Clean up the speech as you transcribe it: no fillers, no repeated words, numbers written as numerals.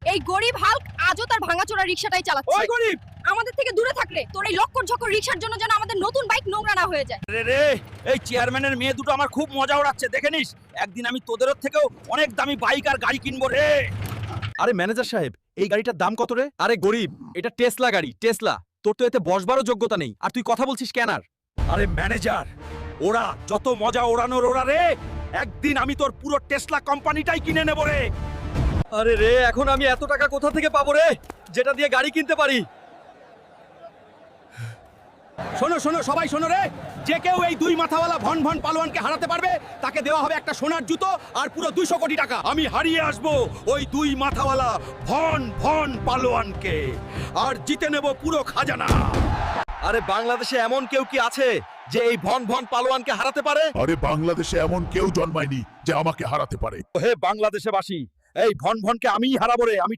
এই গরিব হাল্ক আজও তার ভাঙাচোরা রিকশাটাই চালাচ্ছে। ওই গরিব, আমাদের থেকে দূরে থাকলে তোর এই লক্কর ঝক্কর রিকশার জন্য যেন আমাদের নতুন বাইক নোংরা না হয়ে যায়। রে রে, এই চেয়ারম্যানের মেয়ে দুটো আমার খুব মজা ওড়াচ্ছে, দেখে নিস একদিন আমি তোদের থেকেও অনেক দামি বাইক আর গাড়ি কিনবো রে। আরে ম্যানেজার সাহেব, এই গাড়িটার দাম কত রে? আরে গরিব, এটা টেসলা গাড়ি, টেসলা। তোর তো এতে বসবারও যোগ্যতা নেই, আর তুই কথা বলছিস কেনার। আরে ম্যানেজার, ওরা যত মজা ওড়ানোর ওরা রে, একদিন আমি তোর পুরো টেসলা কোম্পানিটাই কিনে নেব রে। আরে রে, এখন আমি এত টাকা কোথা থেকে পাবো রে, যেটা দিয়ে গাড়ি কিনতে পারি? শোনো শোনো সবাই শোনো রে, যে কেউ এই দুই মাথাওয়ালা ভন ভন পালোয়ানকে হারাতে পারবে তাকে দেওয়া হবে একটা সোনার জুতো আর পুরো 200 কোটি টাকা। আমি হারিয়ে আসবো ওই দুই মাথাওয়ালা ভন ভন পালোয়ানকে আর জিতে নেব পুরো খাজানা। আরে বাংলাদেশে এমন কেউ কি আছে যে এই ভন ভন পালোয়ানকে হারাতে পারে? আরে বাংলাদেশে এমন কেউ জন্মায়নি যে আমাকে হারাতে পারে। হে বাংলাদেশবাসী, এই ভন ভনকে আমিই হারাবো রে, আমি